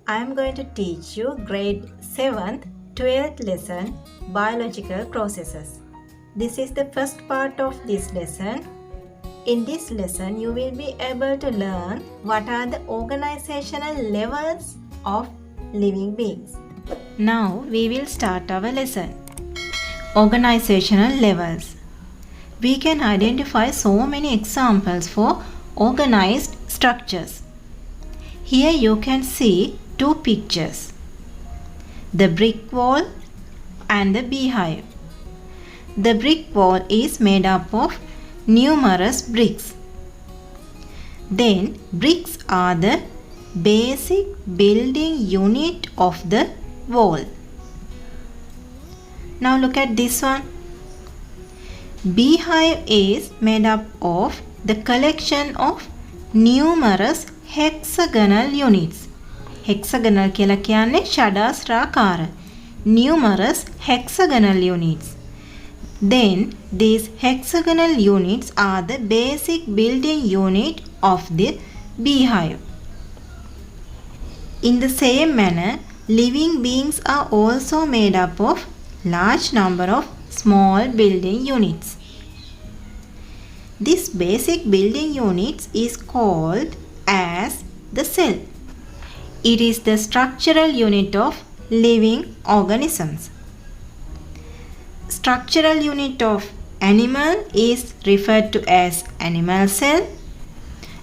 I am going to teach you grade 7th 12th lesson biological processes. This is the first part of this lesson. In this lesson you will be able to learn what are the organizational levels of living beings. Now we will start our lesson. Organizational levels. We can identify so many examples for organized structures. Here you can see two pictures, the brick wall and the beehive. The brick wall is made up of numerous bricks. Then bricks are the basic building unit of the wall. Now look at this one. Beehive is made up of the collection of numerous hexagonal units. Hexagonal කියලා කියන්නේ ෂඩාස්ත්‍රාකාර. Numerous hexagonal units. Then these hexagonal units are the basic building unit of the beehive. In the same manner, living beings are also made up of large number of small building units. This basic building units is called as the cell. It is the structural unit of living organisms. Structural unit of animal is referred to as animal cell.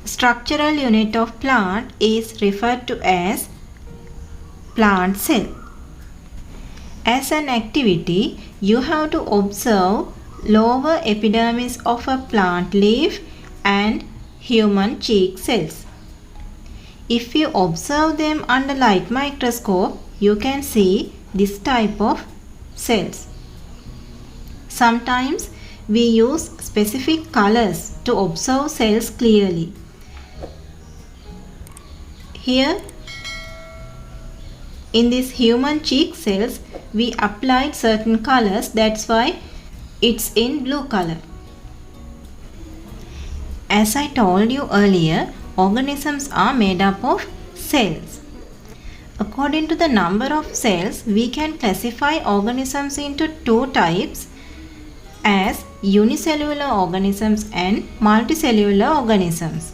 Structural unit of plant is referred to as plant cell. As an activity, you have to observe lower epidermis of a plant leaf and human cheek cells. If you observe them under light microscope, you can see this type of cells. Sometimes we use specific colors to observe cells clearly. Here in these human cheek cells, we applied certain colors, that's why it's in blue color. As I told you earlier, organisms are made up of cells. According to the number of cells, we can classify organisms into two types as unicellular organisms and multicellular organisms.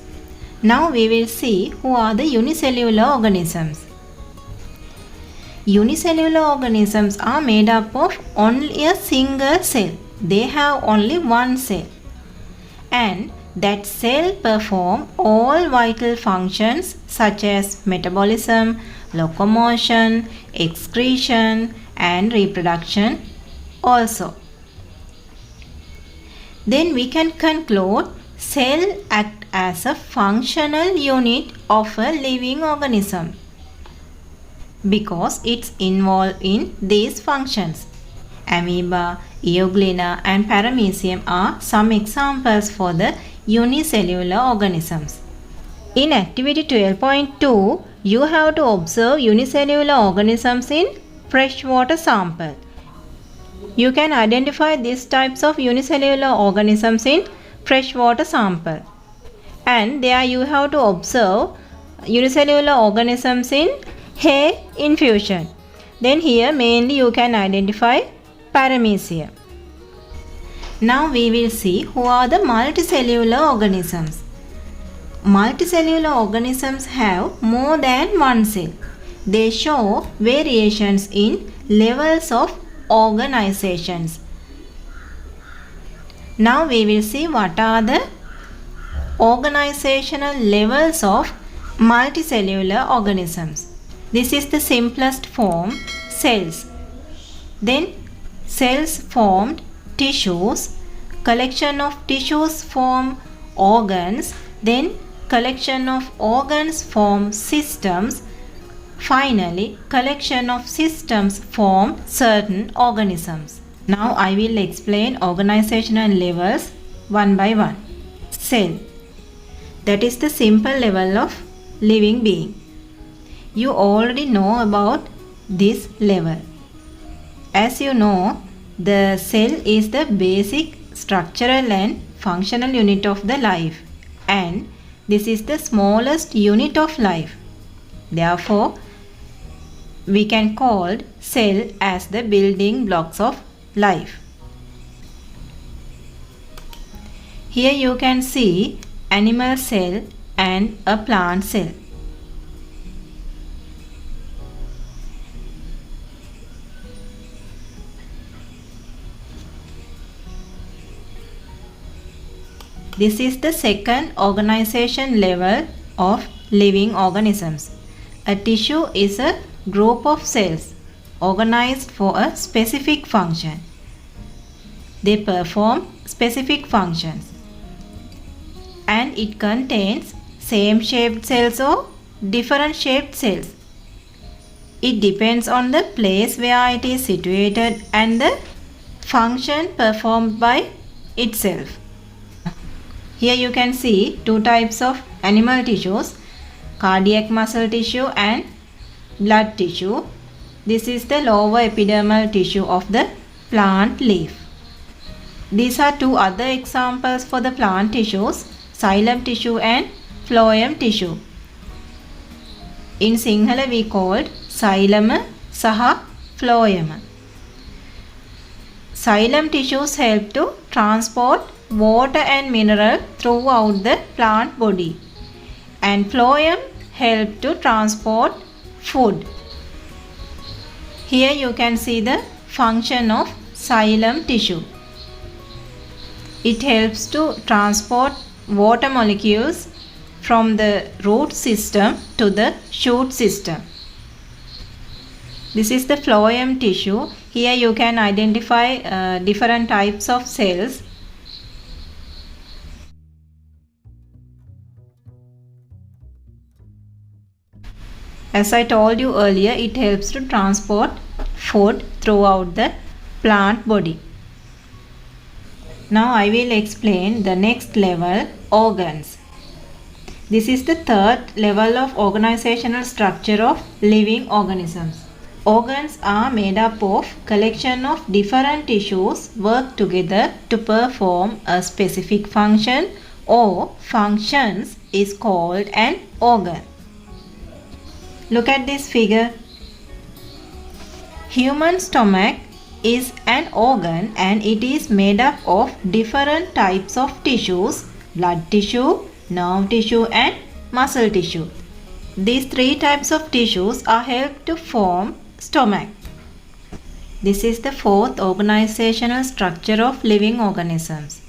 Now we will see who are the unicellular organisms. Unicellular organisms are made up of only a single cell. They have only one cell. And that cell perform all vital functions such as metabolism, locomotion, excretion and reproduction also. Then we can conclude cell act as a functional unit of a living organism because it's involved in these functions. Amoeba, Euglena and Paramecium are some examples for the unicellular organisms. In activity 12.2, you have to observe unicellular organisms in freshwater sample. You can identify these types of unicellular organisms in freshwater sample. And there you have to observe unicellular organisms in hair infusion. Then here mainly you can identify Paramecium. Now we will see who are the multicellular organisms. Multicellular organisms have more than one cell. They show variations in levels of organizations. Now we will see what are the organizational levels of multicellular organisms. This is the simplest form, cells. Then cells formed tissues, collection of tissues form organs, then collection of organs form systems, finally collection of systems form certain organisms. Now I will explain organizational levels one by one. Cell, that is the simple level of living being. You already know about this level. As you know, the cell is the basic structural and functional unit of the life, and this is the smallest unit of life. Therefore, we can call cell as the building blocks of life. Here you can see animal cell and a plant cell. This is the second organization level of living organisms. A tissue is a group of cells organized for a specific function. They perform specific functions, and it contains same shaped cells or different shaped cells. It depends on the place where it is situated and the function performed by itself. Here you can see two types of animal tissues, cardiac muscle tissue and blood tissue. This is the lower epidermal tissue of the plant leaf. These are two other examples for the plant tissues, xylem tissue and phloem tissue. In Sinhala we called xylem saha phloem. Xylem tissues help to transport water and mineral throughout the plant body, and phloem help to transport food. Here you can see the function of xylem tissue. It helps to transport water molecules from the root system to the shoot system. This is the phloem tissue. Here you can identify different types of cells. As I told you earlier, it helps to transport food throughout the plant body. Now I will explain the next level, organs. This is the third level of organizational structure of living organisms. Organs are made up of collection of different tissues work together to perform a specific function, or functions is called an organ. Look at this figure. Human stomach is an organ and it is made up of different types of tissues: blood tissue, nerve tissue and muscle tissue. These three types of tissues are helped to form stomach. This is the fourth organizational structure of living organisms.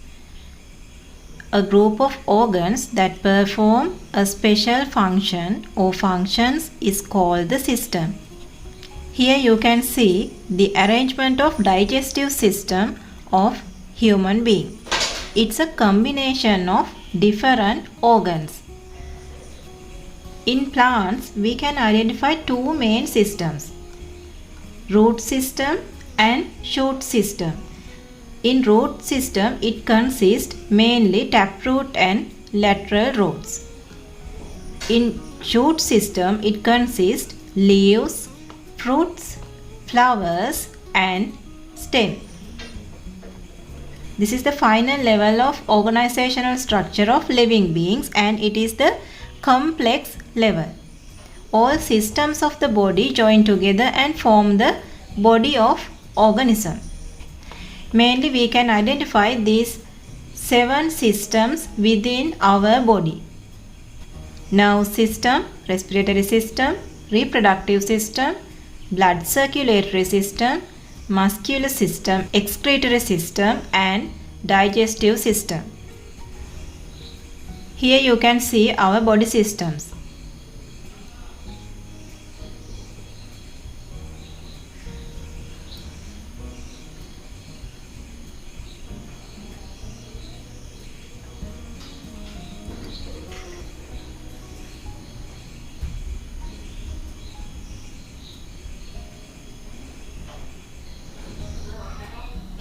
A group of organs that perform a special function or functions is called the system. Here you can see the arrangement of digestive system of human being. It's a combination of different organs. In plants, we can identify two main systems: root system and shoot system. In root system, it consists mainly taproot and lateral roots. In shoot system, it consists leaves, fruits, flowers and stem. This is the final level of organizational structure of living beings, and it is the complex level. All systems of the body join together and form the body of organism. Mainly we can identify these 7 systems within our body: nerve system, respiratory system, reproductive system, blood circulatory system, muscular system, excretory system and digestive system. Here you can see our body systems.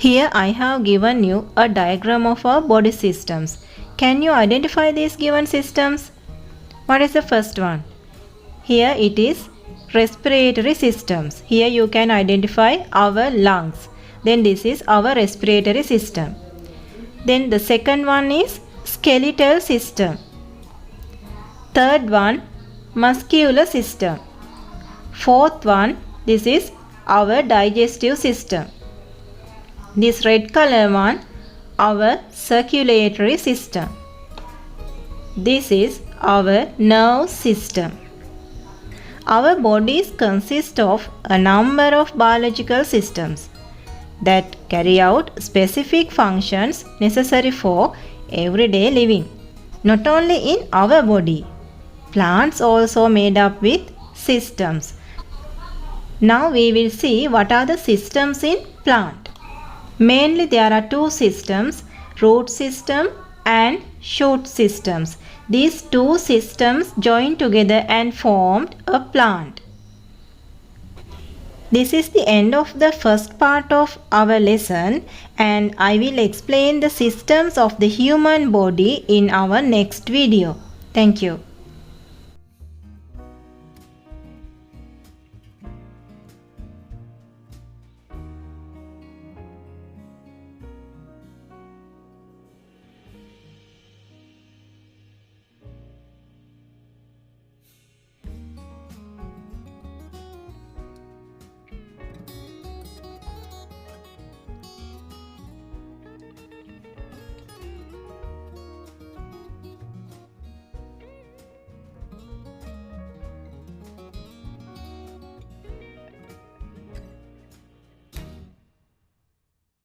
Here I have given you a diagram of our body systems. Can you identify these given systems? What is the first one? Here it is respiratory systems. Here you can identify our lungs. Then this is our respiratory system. Then the second one is skeletal system. Third one, muscular system. Fourth one, This is our digestive system. This red color one, our circulatory system. This is our nerve system. Our bodies consist of a number of biological systems that carry out specific functions necessary for everyday living. Not only in our body, plants also made up with systems. Now we will see what are the systems in plant. Mainly there are two systems, root system and shoot systems. These two systems joined together and formed a plant. This is the end of the first part of our lesson, and I will explain the systems of the human body in our next video. Thank you.